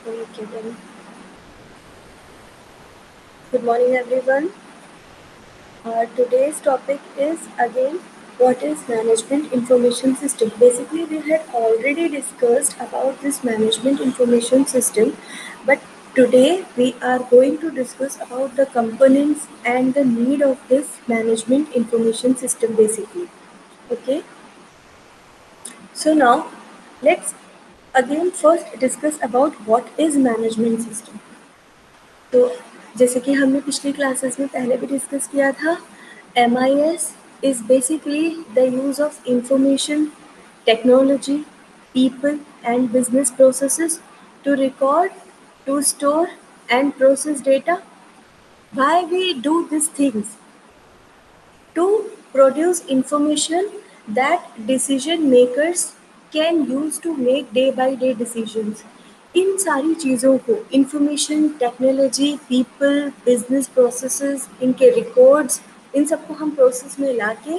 Okay, then. Good morning, everyone. Today's topic is again what is management information system. Basically, we had already discussed about this management information system, but today we are going to discuss about the components and the need of this management information system. Basically, okay. So now let's again first discuss about what is management system. तो जैसे कि हमने पिछली classes में पहले भी discuss किया था, MIS is basically the use of information, technology, people and business processes to record, to store and process data. Why we do these things? To produce information that decision makers can use to make day by day decisions. इन सारी चीज़ों को information, technology, people, business processes, इनके records, इन सबको हम process में लाके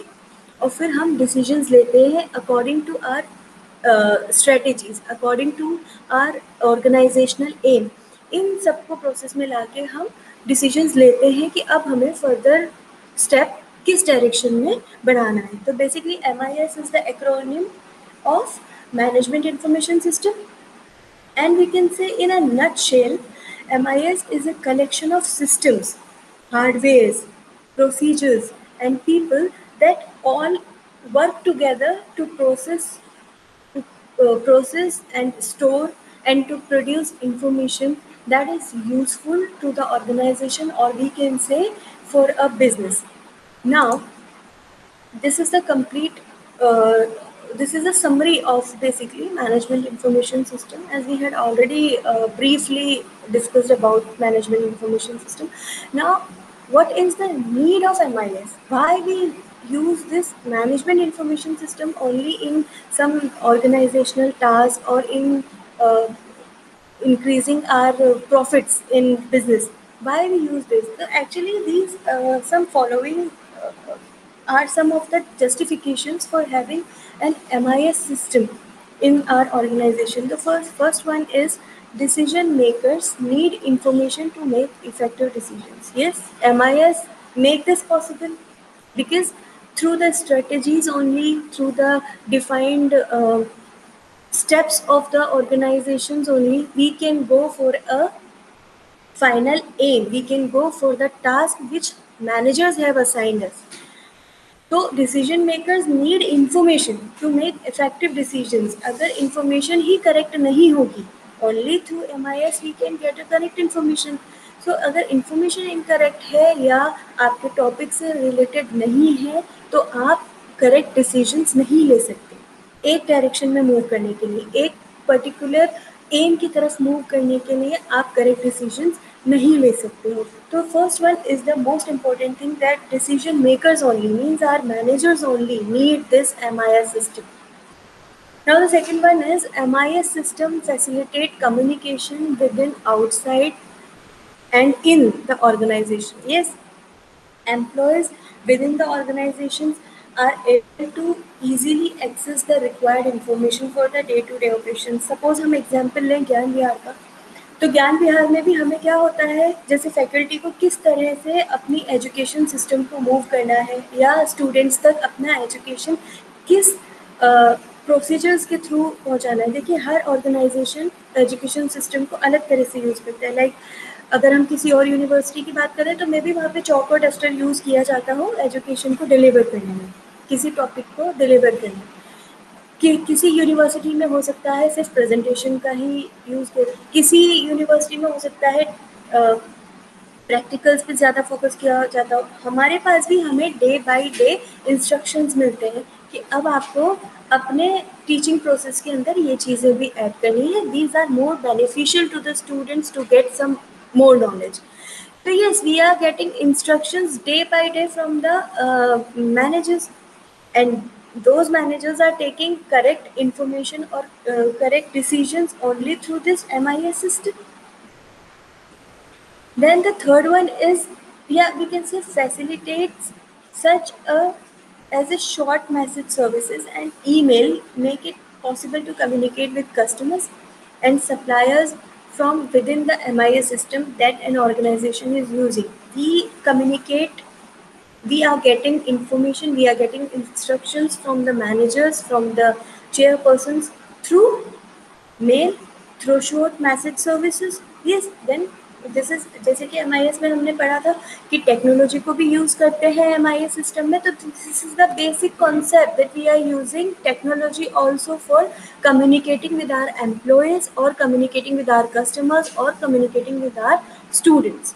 और फिर हम डिसीजंस लेते हैं according to our strategies, according to our organisational aim. इन सबको प्रोसेस में लाके हम डिसीजंस लेते हैं कि अब हमें फर्दर स्टेप किस डायरेक्शन में बढ़ाना है. तो basically MIS is the acronym of management information system, and we can say in a nutshell, MIS is a collection of systems, hardwares, procedures and people that all work together to process and store and to produce information that is useful to the organization, or we can say for a business. Now, this is the complete this is a summary of basically management information system, as we had already briefly discussed about management information system. Now, what is the need of MIS? Why we use this management information system only in some organizational tasks or in increasing our profits in business? Why we use this? So actually, these some following are some of the justifications for having an MIS system in our organization. The first one is decision makers need information to make effective decisions. Yes, MIS make this possible because through the strategies only, through the defined steps of the organizations only, we can go for a final aim. We can go for the task which managers have assigned us. तो decision makers need information to make effective decisions. अगर information ही correct नहीं होगी, only through MIS we can get a correct information. So अगर information incorrect है या आपके topic से रिलेटेड नहीं है, तो आप करेक्ट डिसीजंस नहीं ले सकते. एक डायरेक्शन में मूव करने के लिए, एक पर्टिकुलर एम की तरफ मूव करने के लिए आप करेक्ट डिसीजंस नहीं ले सकते हो. तो first one is the most important thing, that decision makers only means are managers only need this MIS system. Now the second one is MIS system facilitate communication within, outside and in the organization. Yes, employees within the organizations are able to easily access the required information for the day-to-day operations. Suppose हम example लें ज्ञान विहार का, तो ज्ञान विहार में भी हमें क्या होता है, जैसे फैकल्टी को किस तरह से अपनी एजुकेशन सिस्टम को मूव करना है या स्टूडेंट्स तक अपना एजुकेशन किस प्रोसीजर्स के थ्रू पहुंचाना है. देखिए, हर ऑर्गेनाइजेशन एजुकेशन सिस्टम को अलग तरह से यूज़ करता है. लाइक अगर हम किसी और यूनिवर्सिटी की बात करें तो मे भी वहाँ पे चॉक और डस्टर यूज़ किया जाता हो एजुकेशन को डिलीवर करने में, किसी टॉपिक को डिलीवर करने में. कि किसी यूनिवर्सिटी में हो सकता है सिर्फ प्रेजेंटेशन का ही यूज़ कर, किसी यूनिवर्सिटी में हो सकता है प्रैक्टिकल्स पे ज़्यादा फोकस किया जाता हो. हमारे पास भी हमें डे बाय डे इंस्ट्रक्शंस मिलते हैं कि अब आपको अपने टीचिंग प्रोसेस के अंदर ये चीज़ें भी ऐड करनी है. These are more beneficial to the students to get some more knowledge. So yes, we are getting instructions day by day from the managers, and those managers are taking correct information or correct decisions only through this MIS system. Then the third one is, yeah, we can say facilitates such a as a short message services and email make it possible to communicate with customers and suppliers from within the MIS system that an organization is using. We communicate, we are getting information, we are getting instructions from the managers, from the chairpersons through mail through short message services. Yes, then this is जैसे कि MIS में हमने पढ़ा था कि technology को भी use करते हैं MIS सिस्टम में. तो this is the basic concept that we are using technology also for communicating with our employees और कम्युनिकेटिंग विद आवर कस्टमर्स और communicating with our students.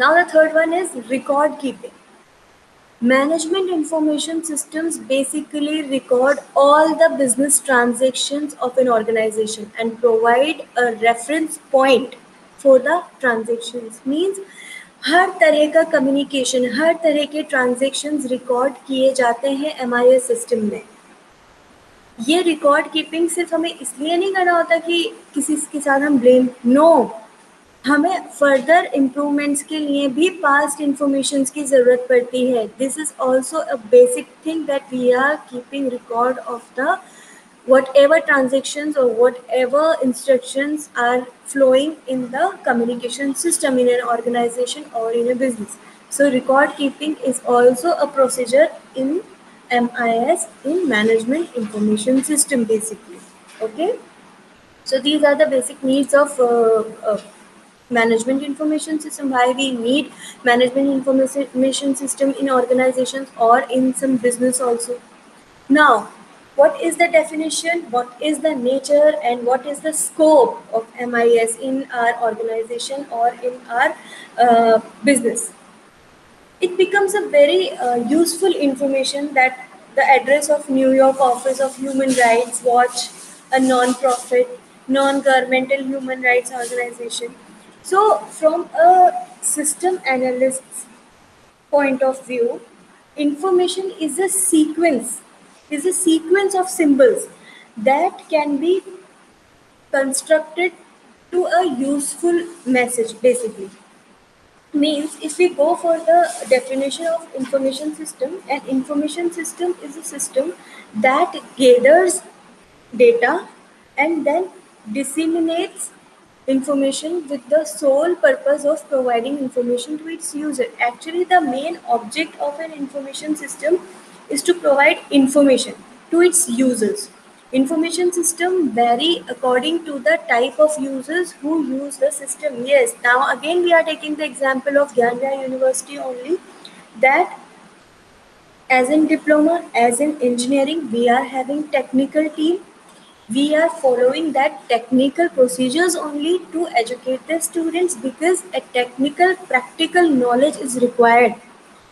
Now the third one is record keeping. Management information systems basically record all the business transactions of an organization and provide a reference point for the transactions. Means हर तरह का communication, हर तरह के transactions record किए जाते हैं MIS system में. ये record keeping सिर्फ हमें इसलिए नहीं करना होता कि किसी के साथ हम ब्लेम, नो, हमें फर्दर इम्प्रूवमेंट्स के लिए भी पास्ट इंफॉर्मेशन की ज़रूरत पड़ती है. This is also a basic thing that we are keeping record of the whatever transactions or whatever instructions are flowing in the communication system in an organization or in a business. So record keeping is also a procedure in MIS, in management information system basically. Okay, so these are the basic needs of management information system, why we need management information system in organizations or in some business also. Now, what is the definition, what is the nature, and what is the scope of MIS in our organization or in our business? It becomes a very useful information that the address of New York Office of Human Rights Watch, a non-profit, non-governmental human rights organization. So from a system analyst's point of view, information is a sequence of symbols that can be constructed to a useful message basically. Means if we go for the definition of information system, an information system is a system that gathers data and then disseminates information with the sole purpose of providing information to its user. Actually, the main object of an information system is to provide information to its users. Information system vary according to the type of users who use the system. Yes, now again we are taking the example of Gyan University only, that as in diploma, as in engineering, we are having technical team. We are following that technical procedures only to educate the students because a technical practical knowledge is required.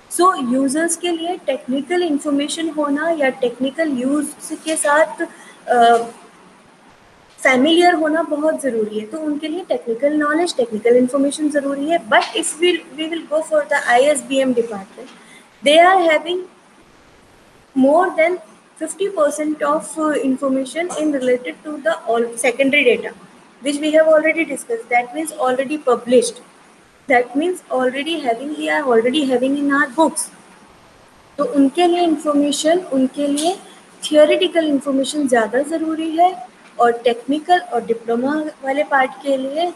So users के लिए technical information होना या technical use के साथ familiar होना बहुत ज़रूरी है. तो उनके लिए technical knowledge, technical information ज़रूरी है. But if we will go for the ISBM department, they are having more than 50% of information in related to the all secondary data, which we have already discussed. That means already published. That means already having, we are already having in our books. तो उनके लिए information, उनके लिए theoretical information ज़्यादा ज़रूरी है और technical और डिप्लोमा वाले पार्ट के लिए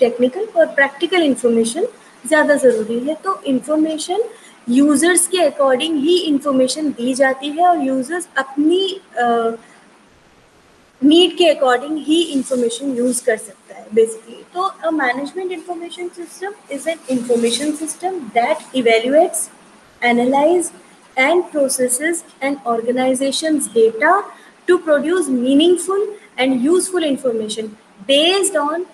टेक्निकल और प्रैक्टिकल इंफॉर्मेशन ज़्यादा ज़रूरी है. तो इंफॉर्मेशन यूज़र्स के अकॉर्डिंग ही इंफॉर्मेशन दी जाती है और यूज़र्स अपनी नीड के अकॉर्डिंग ही इंफॉर्मेशन यूज़ कर सकता है बेसिकली. तो a management information system is an information system that evaluates, analyze and processes an organization's data to produce meaningful and useful information based on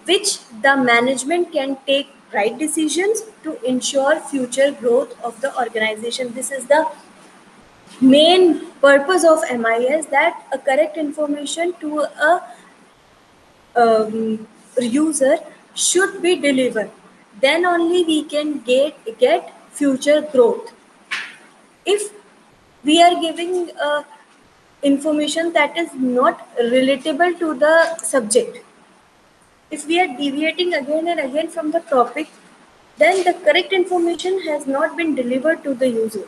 which the management can take right decisions to ensure future growth of the organization. This is the main purpose of MIS, that a correct information to a user should be delivered. Then only we can get future growth. If we are giving information that is not relatable to the subject, if we are deviating again and again from the topic, then the correct information has not been delivered to the user.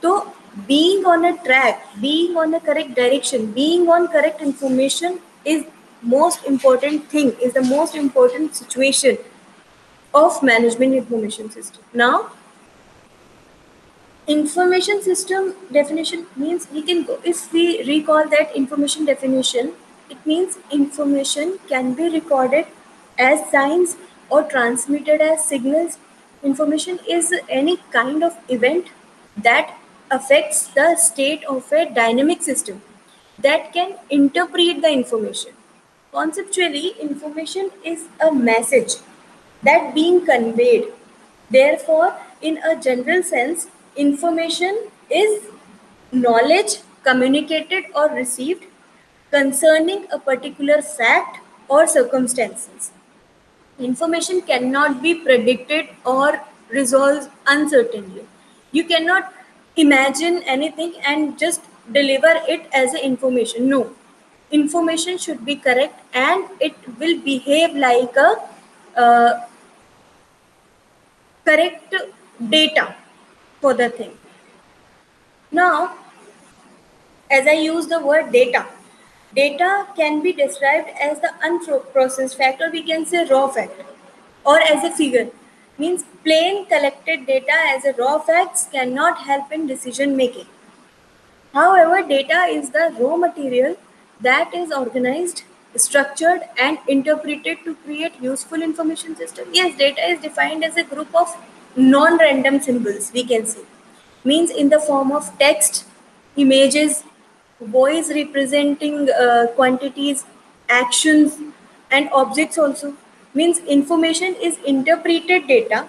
So being on a track, being on a correct direction, being on correct information is most important thing, is the most important situation of management information system. Now, information system definition means we can go, if we recall that information definition, it means information can be recorded as signs or transmitted as signals. Information is any kind of event that affects the state of a dynamic system that can interpret the information. Conceptually, information is a message that being conveyed. Therefore, in a general sense, information is knowledge communicated or received concerning a particular fact or circumstances. Information cannot be predicted or resolved uncertainly. You cannot imagine anything and just deliver it as a information. No. Information should be correct and it will behave like a correct data for the thing. Now, as I use the word data, data can be described as the unprocessed fact, or we can say raw fact, or as a figure. Means plain collected data as a raw facts cannot help in decision making. However, data is the raw material that is organized, structured, and interpreted to create useful information system. Yes, data is defined as a group of non-random symbols, we can say. Means in the form of text, images, voice representing quantities, actions, and objects also. Means information is interpreted data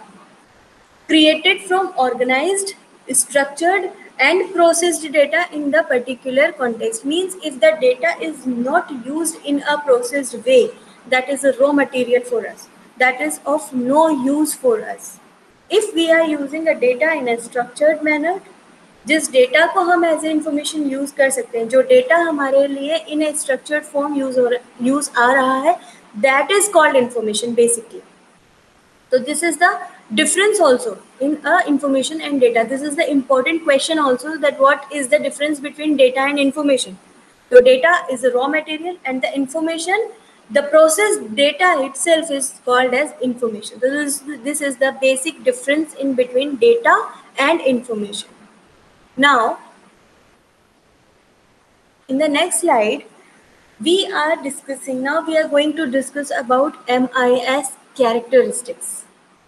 created from organized, structured, and processed data in the particular context. Means if the data is not used in a processed way, that is a raw material for us, that is of no use for us. If we are using a data in a structured manner, जिस data को हम as a information use कर सकते हैं, जो data हमारे लिए इन ए structured form use आ रहा है, that is called information basically. So this is the difference also in information and data. This is the important question also, that what is the difference between data and information. So data is a raw material and the information, the processed data itself is called as information. So this is the basic difference in between data and information. Now, in the next slide, we are going to discuss about MIS characteristics.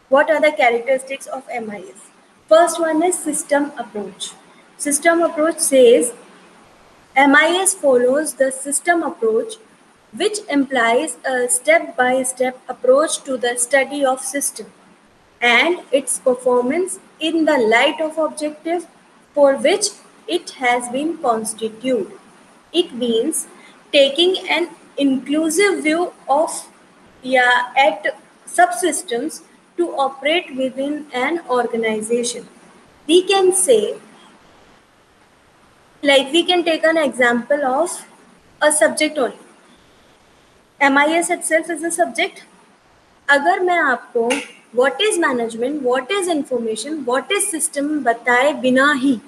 What are the characteristics of MIS? First one is system approach. System approach says MIS follows the system approach, which implies a step-by-step approach to the study of system and its performance in the light of objective for which it has been constituted. It means taking an inclusive view of at subsystems to operate within an organization. We can say, like we can take an example of a subject only. MIS itself is a subject. अगर मैं आपको what is management, what is information, what is system बताए बिना ही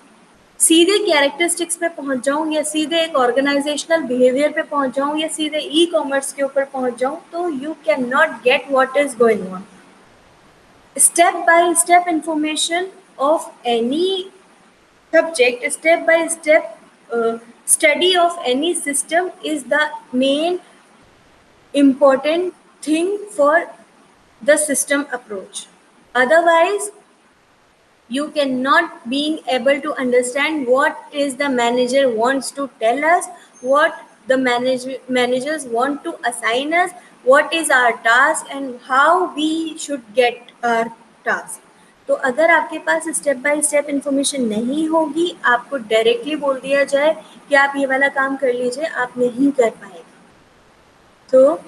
सीधे characteristics पे पहुंच जाऊं या सीधे एक ऑर्गेनाइजेशनल बिहेवियर पे पहुंच जाऊं या सीधे ई कॉमर्स के ऊपर पहुंच जाऊं, तो you can not get what is going on. Step by step information of any subject, step by step study of any system is the main important thing for the system approach. Otherwise, you cannot being able to understand what is the manager wants to tell us, what the managers want to assign us, what is our task and how we should get our task. तो अगर आपके पास step by step information नहीं होगी, आपको directly बोल दिया जाए कि आप ये वाला काम कर लीजिए, आप नहीं कर पाएंगे. तो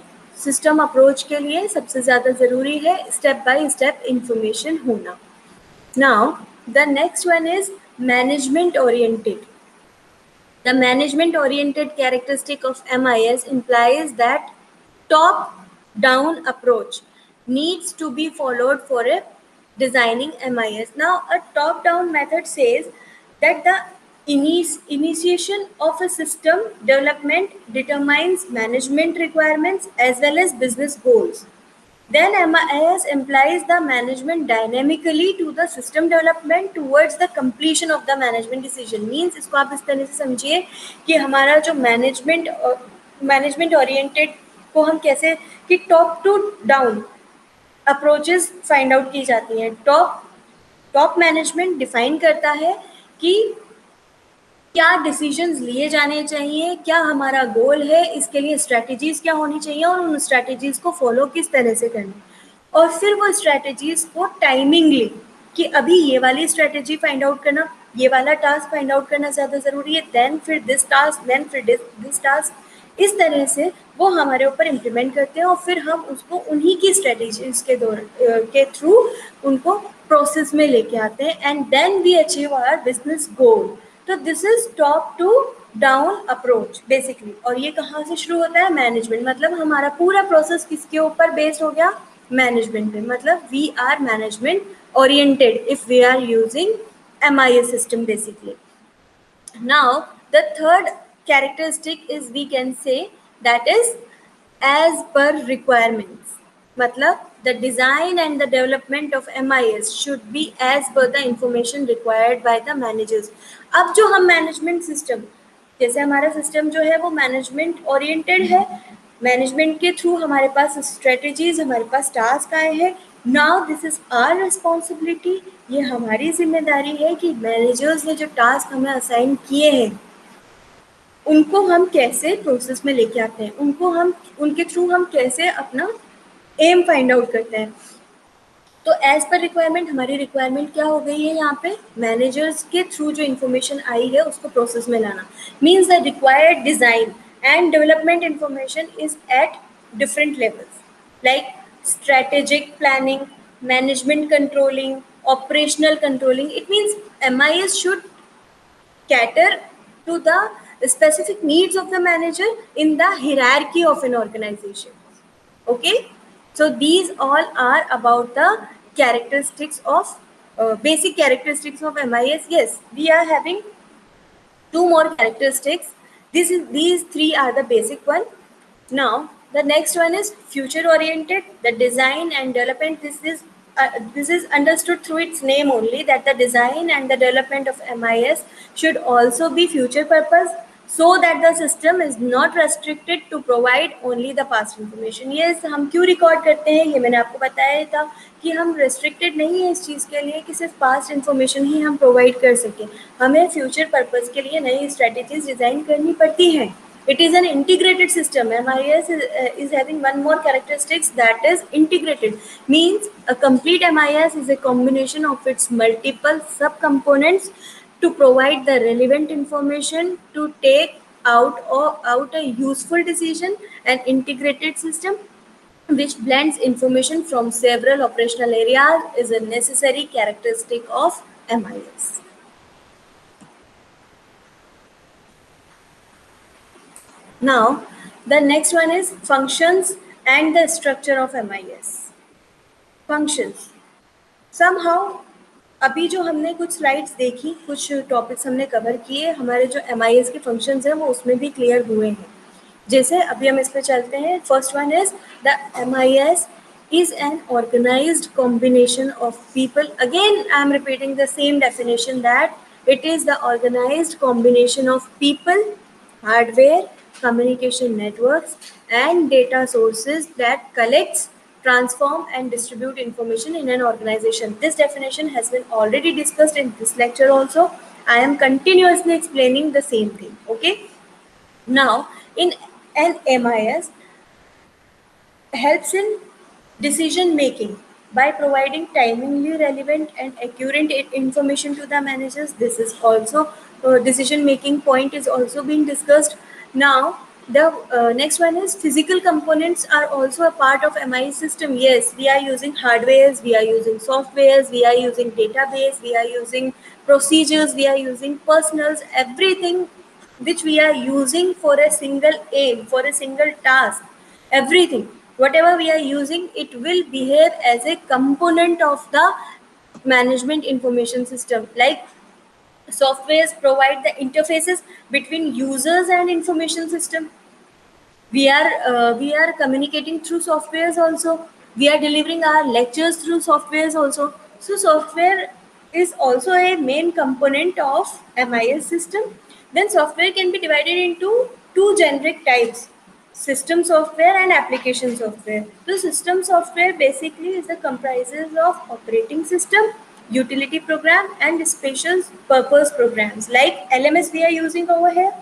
सिस्टम अप्रोच के लिए सबसे ज़्यादा ज़रूरी है स्टेप बाय स्टेप इंफॉर्मेशन होना. Now, the next one is management oriented. The management oriented characteristic of MIS implies that top down approach needs to be followed for a designing MIS. Now, a top down method says that the Initiation of a system development determines management requirements as well as business goals. Then MIS implies the management dynamically to the system development towards the completion of the management decision. Means इसको आप इस तरह से समझिए कि हमारा जो management oriented को हम कैसे कि top to down approaches find out की जाती हैं. टॉप मैनेजमेंट डिफाइन करता है कि क्या डिसीजंस लिए जाने चाहिए, क्या हमारा गोल है, इसके लिए स्ट्रैटेजीज क्या होनी चाहिए और उन स्ट्रैटेजीज को फॉलो किस तरह से करना, और फिर वो स्ट्रैटेजीज को टाइमिंगली कि अभी ये वाली स्ट्रैटेजी फाइंड आउट करना, ये वाला टास्क फाइंड आउट करना ज़्यादा ज़रूरी है, देन फिर दिस टास्क, देन फिर दिस टास्क, इस तरह से वो हमारे ऊपर इम्प्लीमेंट करते हैं और फिर हम उसको उन्हीं की स्ट्रेटेजीज के थ्रू उनको प्रोसेस में लेके आते हैं and then we achieve our business goal. तो this is top to down approach basically. और ये कहाँ से शुरू होता है? मैनेजमेंट. मतलब हमारा पूरा प्रोसेस किसके ऊपर बेस्ड हो गया? मैनेजमेंट पे. मतलब we are management oriented if we are using MIS system basically. Now the third characteristic is we can say that is as per requirements. मतलब the design and the development of MIS should be as per the information required by the managers. अब जो हम management system, जैसे हमारा system जो है वो management oriented है, मैनेजमेंट के थ्रू हमारे पास स्ट्रेटजीज, हमारे पास टास्क आए हैं. Now this is our responsibility. ये हमारी जिम्मेदारी है कि मैनेजर्स ने जो टास्क हमें असाइन किए हैं उनको हम कैसे प्रोसेस में लेके आते हैं, उनके थ्रू हम कैसे अपना एम फाइंड आउट करते हैं. तो एज पर रिक्वायरमेंट, हमारी रिक्वायरमेंट क्या हो गई है यहाँ पे? मैनेजर्स के थ्रू जो इन्फॉर्मेशन आई है उसको प्रोसेस में लाना. Means the required design and development information is at different levels like strategic planning, management controlling, operational controlling. It means MIS should cater to the specific needs of the manager in the hierarchy of an organization. Okay, so these all are about the characteristics of basic characteristics of MIS. Yes, we are having two more characteristics. These three are the basic one. Now the next one is future oriented. The design and development, this is understood through its name only, that the design and the development of MIS should also be future purpose, so that the system is not restricted to provide only the past information. Yes, हम क्यों record करते हैं ये मैंने आपको बताया था कि हम रेस्ट्रिक्टेड नहीं है इस चीज़ के लिए कि सिर्फ पास्ट इन्फॉर्मेशन ही हम प्रोवाइड कर सकें. हमें फ्यूचर पर्पज़ के लिए नई स्ट्रेटेजीज डिज़ाइन करनी पड़ती हैं. It is an integrated system. MIS is having one more characteristics, that is integrated. Means a complete MIS is a combination of its multiple subcomponents to provide the relevant information to take out a useful decision. An integrated system which blends information from several operational areas is a necessary characteristic of MIS. Now, the next one is functions and the structure of MIS. Functions. Somehow, अभी जो हमने कुछ slides देखी, कुछ topics हमने cover किए, हमारे जो MIS के फंक्शंस हैं वो उसमें भी क्लियर हुए हैं. जैसे अभी हम इस पे चलते हैं. First one is the MIS is an organized combination of people. Again, I am repeating the same definition, that it is the organized combination of people, hardware, communication networks and data sources that collects, transform and distribute information in an organization. This definition has been already discussed in this lecture also. I am continuously explaining the same thing. Okay, now in an MIS helps in decision making by providing timely, relevant and accurate information to the managers. This is also decision making point is also being discussed. Now the next one is physical components are also a part of MIS system. Yes, we are using hardwares, we are using softwares, we are using database, we are using procedures, we are using personals, everything which we are using for a single aim, for a single task, everything whatever we are using, it will behave as a component of the management information system. Like Softwares provide the interfaces between users and information system. We are communicating through softwares also. We are delivering our lectures through softwares also. So software is also a main component of MIS system. Then software can be divided into two generic types: system software and application software. The system software basically is the comprises of operating system, utility program, and special purpose programs like LMS we are using over here.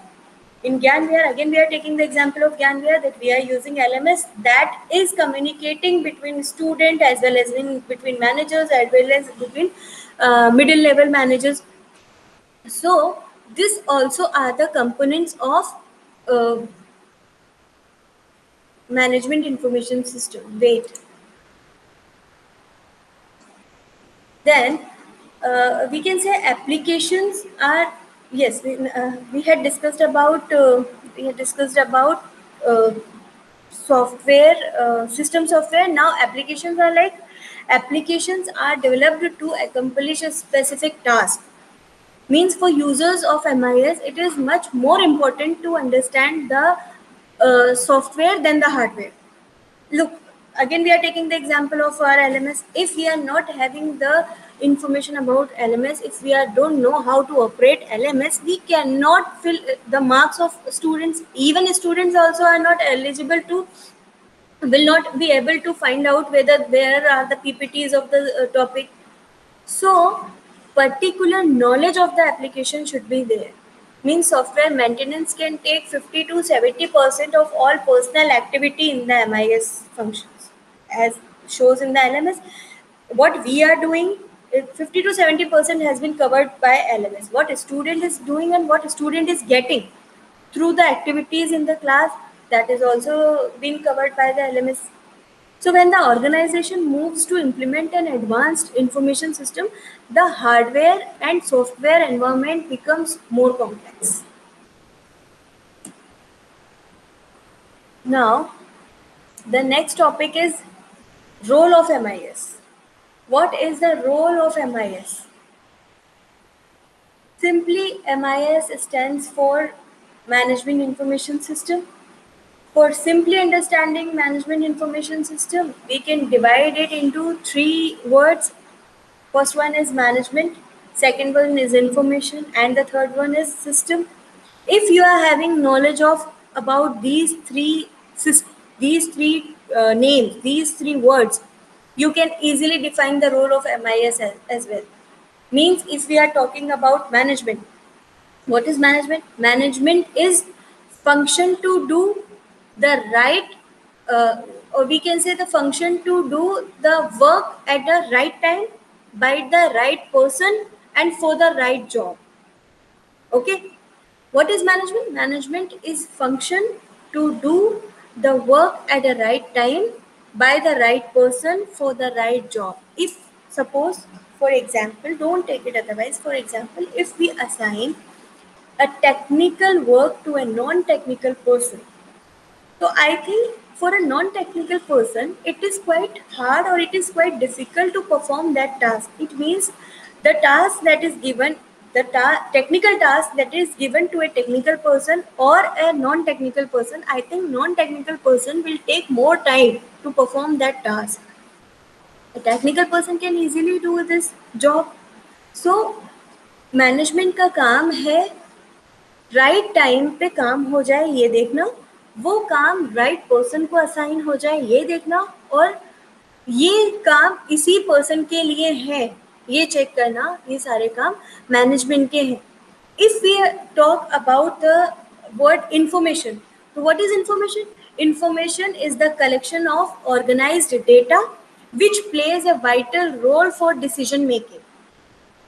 In Gyanware, again we are taking the example of Gyanware, that we are using LMS that is communicating between student as well as between managers as well as between middle level managers. So this also are the components of uh, management information system. Wait. Then we can say applications are, yes, we had discussed about uh, software, system software. Now applications are like, applications are developed to accomplish a specific task. Means for users of MIS, it is much more important to understand the software than the hardware. Look, again we are taking the example of our LMS. If we are not having the information about LMS, if we don't know how to operate LMS, we cannot fill the marks of students. Even students also are not eligible to, will not be able to find out whether there are the PPTs of the topic. So particular knowledge of the application should be there. Means software maintenance can take 50 to 70% of all personal activity in the MIS functions. As shows in the LMS, what we are doing, 50 to 70% has been covered by LMS. What a student is doing and what a student is getting through the activities in the class, that is also being covered by the LMS. So when the organization moves to implement an advanced information system, the hardware and software environment becomes more complex. Now, the next topic is role of MIS. What is the role of MIS? Simply, MIS stands for Management Information System. For simply understanding management information system, we can divide it into three words. First one is management, second one is information, and the third one is system. If you are having knowledge of about these three names, these three words, you can easily define the role of MIS as well. Means if we are talking about management, what is management? Management is function to do the right, uh, or we can say the function to do the work at the right time by the right person and for the right job. Okay. What is management? Management is function to do the work at the right time by the right person for the right job. If suppose, for example, don't take it otherwise, for example, if we assign a technical work to a non-technical person. So I think for a non-technical person, it is quite hard or it is quite difficult to perform that task. It means the task that is given, the technical task that is given to a technical person or a non-technical person, I think non-technical person will take more time to perform that task. A technical person can easily do this job. So management का काम है right time पे काम हो जाए ये देखना, वो काम राइट पर्सन को असाइन हो जाए ये देखना, और ये काम इसी पर्सन के लिए है ये चेक करना, ये सारे काम मैनेजमेंट के हैं. If we talk about the word information, so what is information? Information is the collection of organized data which plays a vital role for decision making.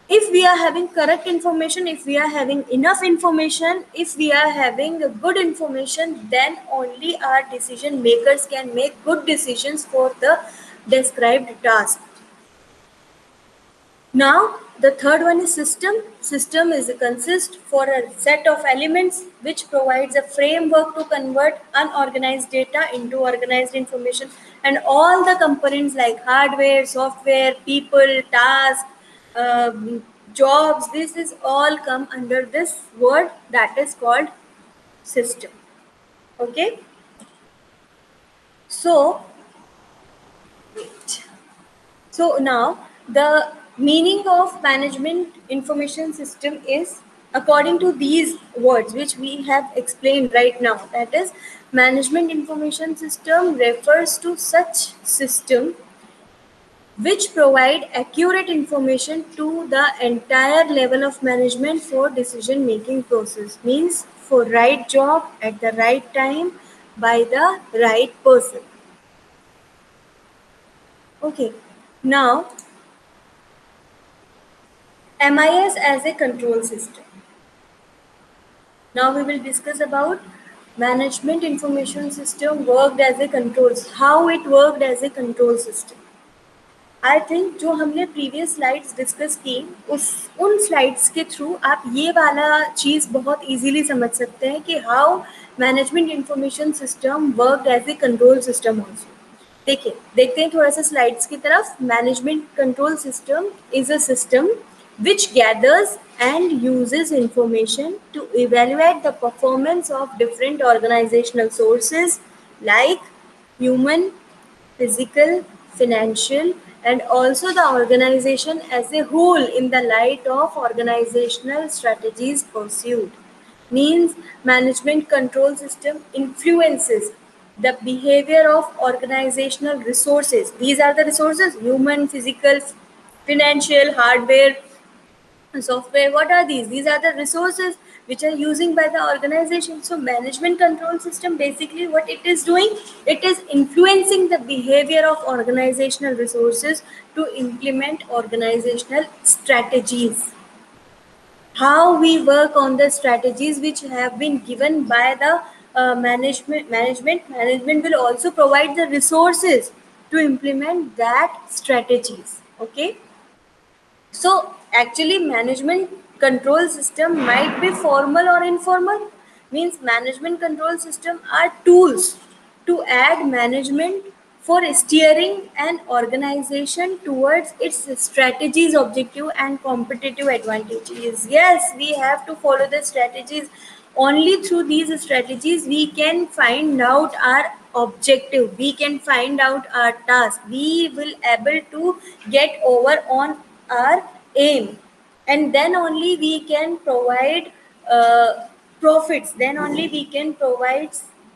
If we are having correct information, if we are having enough information, if we are having good information, then only our decision makers can make good decisions for the described task. Now, the third one is system. System is consist for a set of elements which provides a framework to convert unorganized data into organized information, and all the components like hardware, software, people, task, um, jobs, this is all come under this word that is called system. Okay, so so now the meaning of management information system is according to these words which we have explained right now. That is, management information system refers to such system which provide accurate information to the entire level of management for decision making process, means for right job at the right time by the right person. Okay, now MIS as a control system. Now we will discuss about management information system worked as a control, how it worked as a control system. I think जो हमने previous slides discuss की उन slides के through आप ये वाला चीज़ बहुत easily समझ सकते हैं कि how management information system work as a control system also. देखिए, देखते हैं थोड़ा सा स्लाइड्स की तरफ. Management control system is a system which gathers and uses information to evaluate the performance of different organizational sources like human, physical, financial, and also the organization as a whole in the light of organizational strategies pursued. Means management control system influences the behavior of organizational resources. These are the resources: human, physical, financial, hardware, software. What are these? These are the resources which are using by the organization. So management control system, basically what it is doing, it is influencing the behavior of organizational resources to implement organizational strategies. How we work on the strategies which have been given by the management will also provide the resources to implement that strategies. Okay, so actually management control system might be formal or informal. Means management control system are tools to add management for steering an organization towards its strategies, objective and competitive advantages. Yes, we have to follow the strategies. Only through these strategies we can find out our objective, we can find out our task, we will able to get over on our aim, and then only we can provide profits, then only we can provide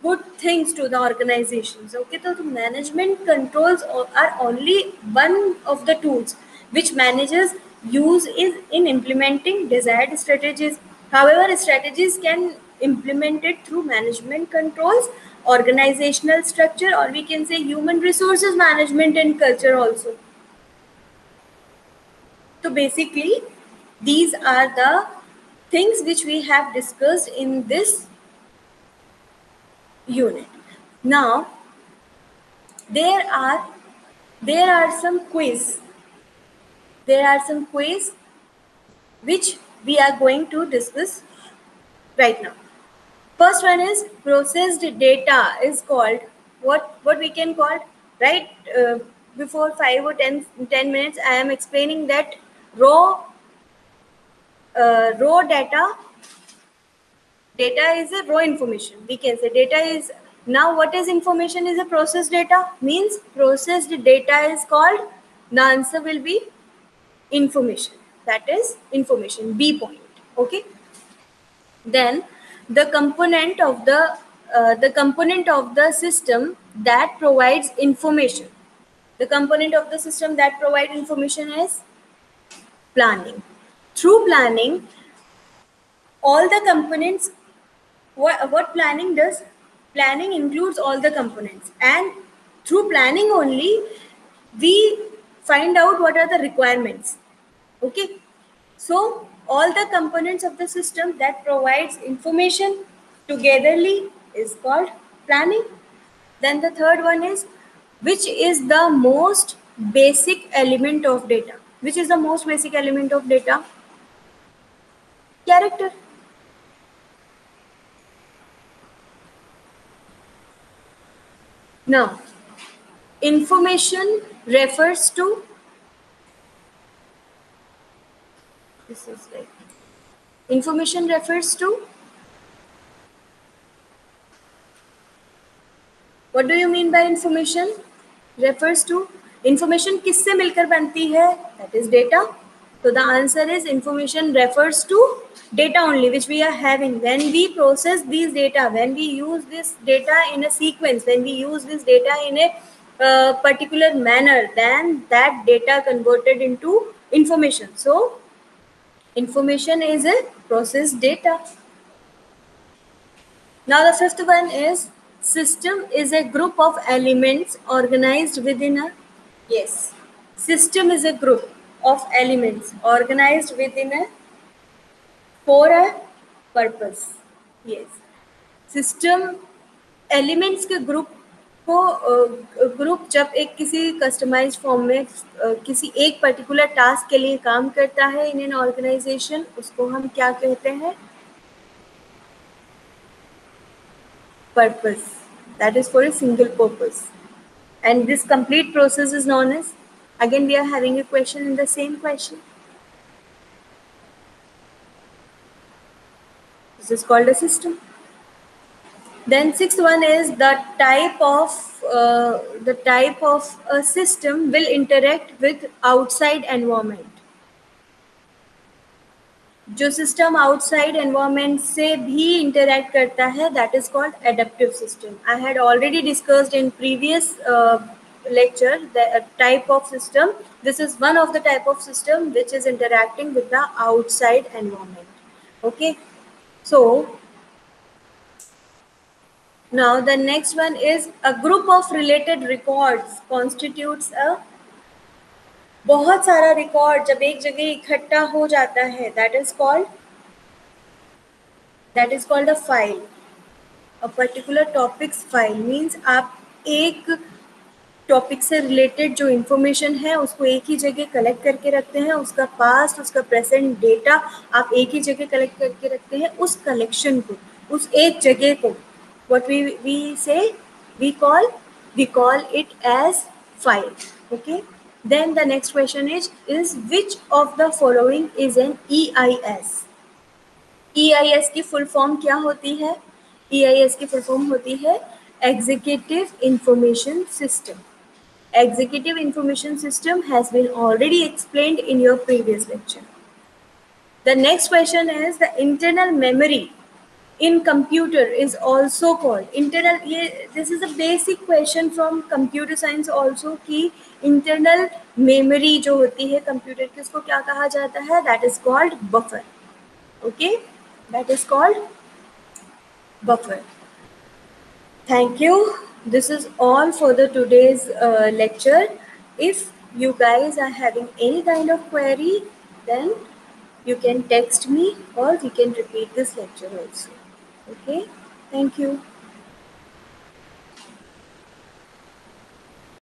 good things to the organizations. Okay, so the management controls are only one of the tools which managers use is in implementing desired strategies. However, strategies can implemented through management controls, organizational structure, or we can say human resources management and culture also. So basically, these are the things which we have discussed in this unit. Now, there are some quiz. There are some quiz which we are going to discuss right now. First one is processed data is called what we can call, right? Before 5 or 10 minutes, I am explaining that raw data is a raw information. We can say data is, now what is information is a processed data, means processed data is called, the answer will be information. That is information, B point. Okay, then the component of the system that provides information, the component of the system that provide information is planning. Through planning, all the components, what planning does, planning includes all the components, and through planning only we find out what are the requirements. Okay, so all the components of the system that provides information togetherly is called planning. Then the third one is, which is the most basic element of data? Which is the most basic element of data? Character. Now, information refers to This is like information refers to. What do you mean by information? Refers to information किससे मिलकर बनती है? That is data. So the answer is information refers to data only which we are having. When we process these data, when we use this data in a sequence, when we use this data in a particular manner, then that data converted into information. So information is a processed data. Now the fifth one is system is a group of elements organized within a, yes, system is a group of elements organized within a, for a purpose. Yes, system elements के group को group जब एक किसी customise form में किसी एक particular task के लिए काम करता है इन एन ऑर्गेनाइजेशन, उसको हम क्या कहते हैं? Purpose. That is for a single purpose. And this complete process is known as, again we are having a question in the same question. This is called a system. Then sixth one is the type of a system will interact with outside environment. जो system outside environment से भी interact करता है, that is called adaptive system. I had already discussed in previous lecture the type of system. This is one of the type of system which is interacting with the outside environment. Okay, so now the next one is a group of related records constitutes a, बहुत सारा record जब एक जगह इकट्ठा हो जाता है, that is called a file. A particular topics file means आप एक टॉपिक से रिलेटेड जो इन्फॉर्मेशन है उसको एक ही जगह कलेक्ट करके रखते हैं, उसका पास्ट उसका प्रेजेंट डेटा आप एक ही जगह कलेक्ट करके रखते हैं. उस कलेक्शन को, उस एक जगह को what we say we call it as file. Okay, then the next question is which of the following is an EIS? EIS की फुल फॉर्म क्या होती है? EIS की फुल फॉर्म होती है executive information system. Executive Information System has been already explained in your previous lecture. The next question is the internal memory in computer is also called internal. This is a basic question from computer science also कि internal memory जो होती है computer की उसको क्या कहा जाता है? That is called buffer. Okay, that is called buffer. Thank you. This is all for the today's lecture. If you guys are having any kind of query, then you can text me or we can repeat this lecture also. Okay, thank you.